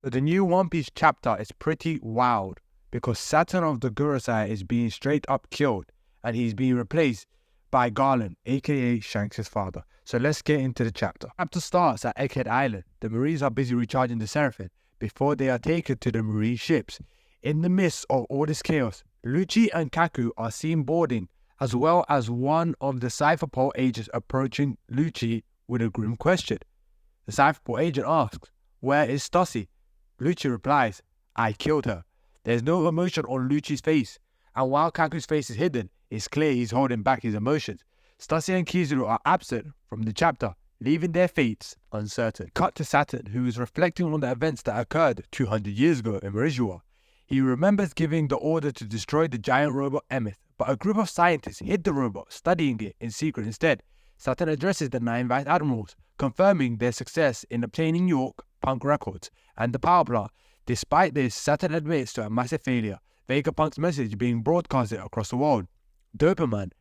So the new One Piece chapter is pretty wild because Saturn of the Gurusai is being straight up killed and he's being replaced by Garling, aka Shanks' father. So let's get into the chapter. Chapter starts at Egghead Island. The Marines are busy recharging the Seraphim before they are taken to the Marine ships. In the midst of all this chaos, Lucci and Kaku are seen boarding, as well as one of the Cypherpole agents approaching Lucci with a grim question. The Cypherpole agent asks, "Where is Stussy?" Lucci replies, "I killed her." There's no emotion on Lucci's face, and while Kaku's face is hidden, it's clear he's holding back his emotions. Stussy and Kizuru are absent from the chapter, leaving their fates uncertain. Cut to Saturn, who is reflecting on the events that occurred 200 years ago in Marizua. He remembers giving the order to destroy the giant robot Emeth, but a group of scientists hid the robot, studying it in secret instead. Saturn addresses the 9 Vice Admirals, confirming their success in obtaining York Punk records and the power plant. Despite this, Saturn admits to a massive failure, Vegapunk's message being broadcasted across the world. Doberman,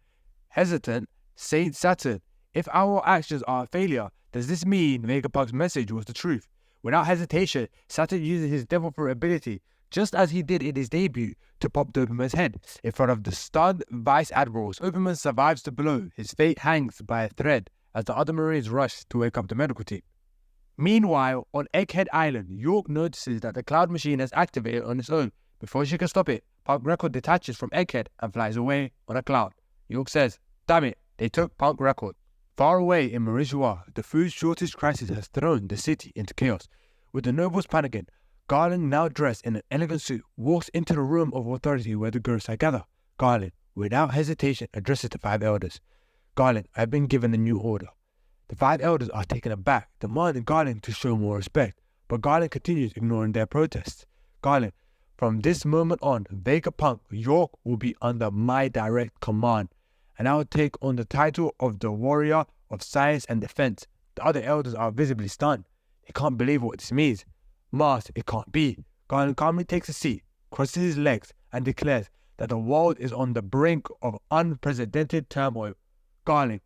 hesitant, Saint Saturn, if our actions are a failure, does this mean Vegapunk's message was the truth? Without hesitation, Saturn uses his devil fruit ability, just as he did in his debut, to pop Doberman's head in front of the stunned Vice Admirals. Doberman survives the blow. His fate hangs by a thread as the other Marines rush to wake up the medical team. Meanwhile, on Egghead Island, York notices that the cloud machine has activated on its own. Before she can stop it, Punk Record detaches from Egghead and flies away on a cloud. York says, "Damn it, they took Punk Record." Far away in Marizua, the food shortage crisis has thrown the city into chaos. With the nobles panicking, Garling, now dressed in an elegant suit, walks into the room of authority where the Gurusai gather. Garling, without hesitation, addresses the 5 elders. "Garling, I have been given a new order." The 5 elders are taken aback, demanding Garling to show more respect, but Garling continues ignoring their protests. Garling, "From this moment on, Vegapunk York will be under my direct command, and I will take on the title of the Warrior of Science and Defense." The other elders are visibly stunned. They can't believe what this means. "Mars, it can't be." Garling calmly takes a seat, crosses his legs, and declares that the world is on the brink of unprecedented turmoil. Garling,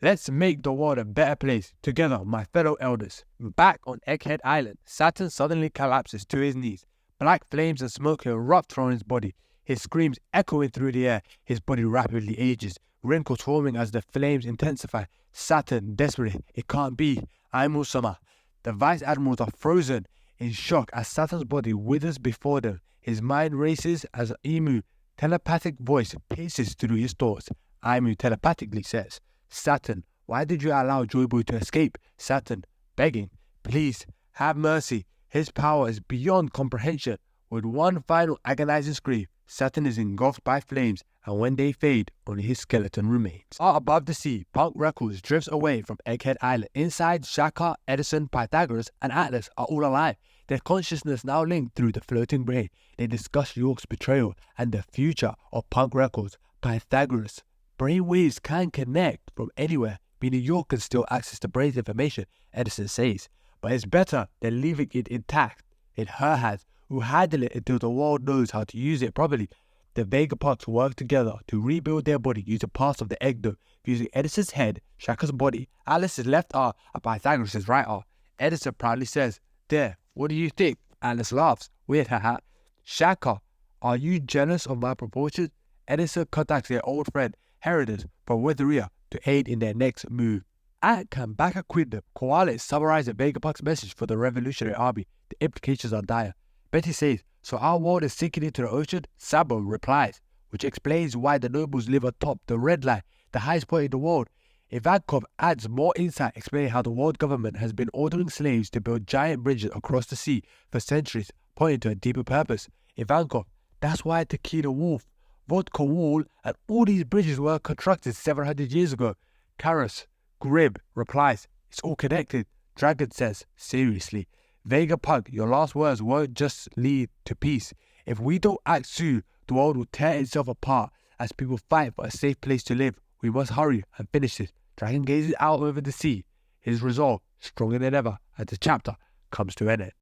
"Let's make the world a better place, together, my fellow elders." Back on Egghead Island, Saturn suddenly collapses to his knees. Black flames and smoke erupt from his body, his screams echoing through the air. His body rapidly ages, wrinkles forming as the flames intensify. Saturn, desperately, "It can't be. Aimu-sama." The Vice Admirals are frozen in shock as Saturn's body withers before them. His mind races as Aimu telepathic voice paces through his thoughts. Aimu telepathically says, "Saturn, why did you allow Joy Boy to escape?" Saturn, begging, "Please, have mercy." His power is beyond comprehension. With one final agonizing scream, Saturn is engulfed by flames, and when they fade, only his skeleton remains. Far above the sea, Punk Records drifts away from Egghead Island. Inside, Shaka, Edison, Pythagoras, and Atlas are all alive, their consciousness now linked through the floating brain. They discuss York's betrayal and the future of Punk Records. Pythagoras, brainwaves can connect from anywhere, meaning York can still access the brain's information, Edison says. But it's better than leaving it intact in her hands, who handle it until the world knows how to use it properly. The Vegapunks work together to rebuild their body using parts of the egg dome, fusing Edison's head, Shaka's body, Alice's left arm, and Pythagoras' right arm. Edison proudly says, "There, what do you think?" Alice laughs, "Weird, haha." "Shaka, are you jealous of my proportions?" Edison contacts their old friend, Herodes, from Wetheria to aid in their next move. At Kambaka Quindom, Koala is summarizing Vegapunk's message for the Revolutionary Army. The implications are dire. Betty says, "So our world is sinking into the ocean?" Sabo replies, which explains why the nobles live atop the red line, the highest point in the world. Ivankov adds more insight, explaining how the world government has been ordering slaves to build giant bridges across the sea for centuries, pointing to a deeper purpose. Ivankov, "That's why Tequila Wolf, Vodka Wall, and all these bridges were constructed 700 years ago." Karas, Grib, replies, "It's all connected." Dragon says, seriously, "Vegapunk, your last words won't just lead to peace. If we don't act soon, the world will tear itself apart as people fight for a safe place to live. We must hurry and finish this." Dragon gazes out over the sea, his resolve stronger than ever as the chapter comes to an end.